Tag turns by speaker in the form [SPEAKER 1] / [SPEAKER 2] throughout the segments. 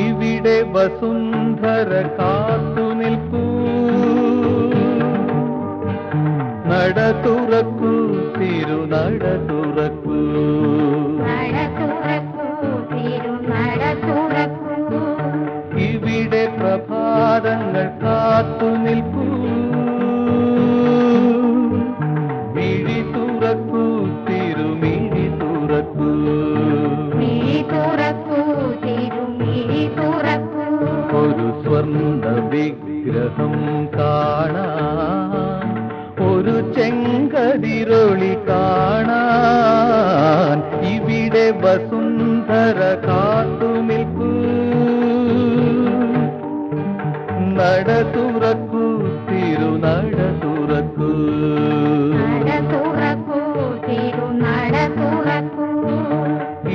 [SPEAKER 1] ഇവിടെ വസുന്ധര കാത്തു നിൽപ്പൂ, നട തുറക്കൂ തിരുനട തുറക്കൂ. ഇവിടെ പ്രഭാതങ്ങൾ കാത്തു നിൽപ്പൂ, മിഴി തുറക്കൂ തിരുമിഴി തുറക്കൂ. ഒരു സ്വർണ്ണ വിഗ്രഹം കാണാൻ, ഒരു ചെങ്കതിരൊളി കാണാൻ, ഇവിടെ വസുന്ധര കാത്തു നിൽപ്പൂ. നട തുറക്കൂ തിരുനട തുറക്കൂ.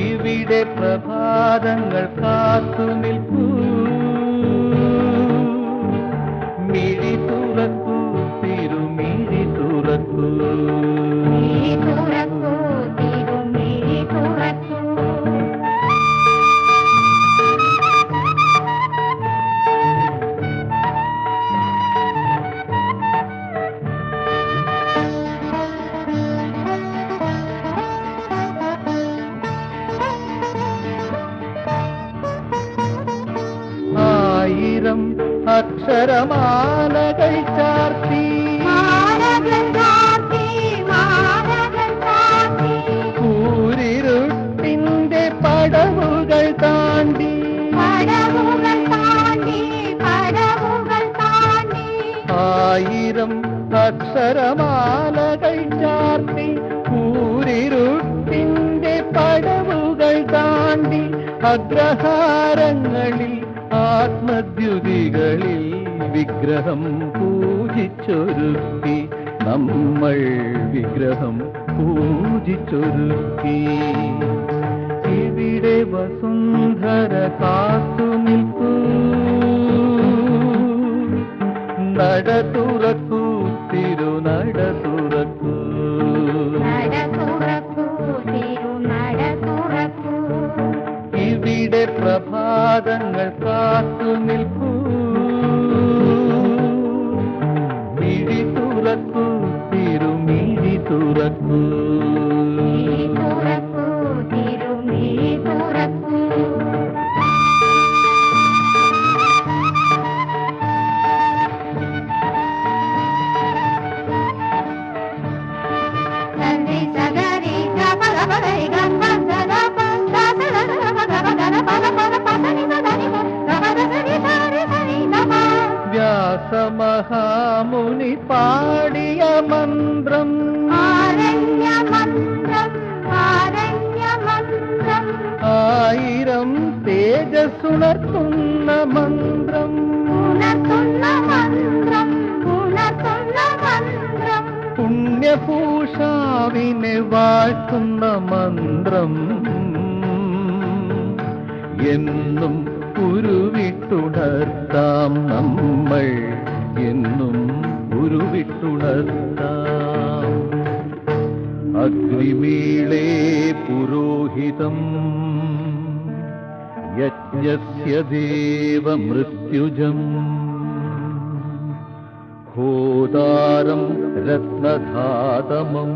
[SPEAKER 1] ഇവിടെ പ്രഭാതങ്ങൾ കാത്തു നിൽപ്പൂ, മിഴി തുറക്കൂ തിരുമിഴി തുറക്കൂ. ആയിരം അക്ഷരമാലകൾ ചാർത്തി, കൂരിരുട്ടിന്റെ പടവുകൾ താണ്ടി, ആയിരം അക്ഷരമാലകൾ ചാർത്തി, കൂരിരുട്ടിന്റെ പടവുകൾ താണ്ടി, അഗ്രഹാരങ്ങളിൽ ആത്മദ്യുതികളിൽ വിഗ്രഹം പൂജിച്ചൊരുക്കി, നമ്മൾ വിഗ്രഹം പൂജിച്ചൊരുക്കി. ഇവിടെ വസുന്ധര കാത്തു നിൽപ്പൂ, നട തുറക്കൂ തിരുനട തുറക്കൂ. ഇവിടെ പ്രഭാതങ്ങൾ കാത്തു നിൽപ്പൂ, മിഴി തുറക്കൂ തിരുമിഴി തുറക്കൂ. വ്യാസമഹാമുനി പാടിയ മന്ത്രം, ആയിരം തേജസ്സുണർത്തുന്ന മന്ത്രം, പുണ്യഭൂഷാവിനെ വാഴ്ത്തുന്ന മന്ത്രം, എന്നും ഉരുവിട്ടുണർത്താം നമ്മൾ, എന്നും ഉരുവിട്ടുണർത്താം. അഗ്നിമീളേ പുരോഹിതം യജ്ഞസ്യ ദേവമൃത്യുജം, ഹോതാരം രത്നധാതമം.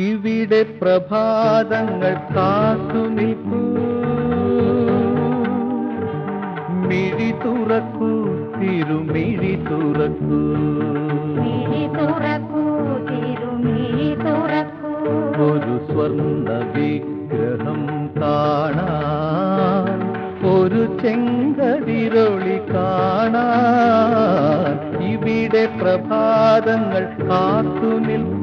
[SPEAKER 1] ഇവിടെ പ്രഭാതങ്ങൾ കാത്തു നിൽപ്പൂ, മിഴി തുറക്കൂ തിരുമിഴി തുറക്കൂ. ഒരു സ്വർണ്ണ വിഗ്രഹം കാണാൻ, ഒരു ചെങ്കതിരൊളി കാണാൻ, ഇവിടെ പ്രഭാതങ്ങൾ കാത്തു നിൽപ്പൂ.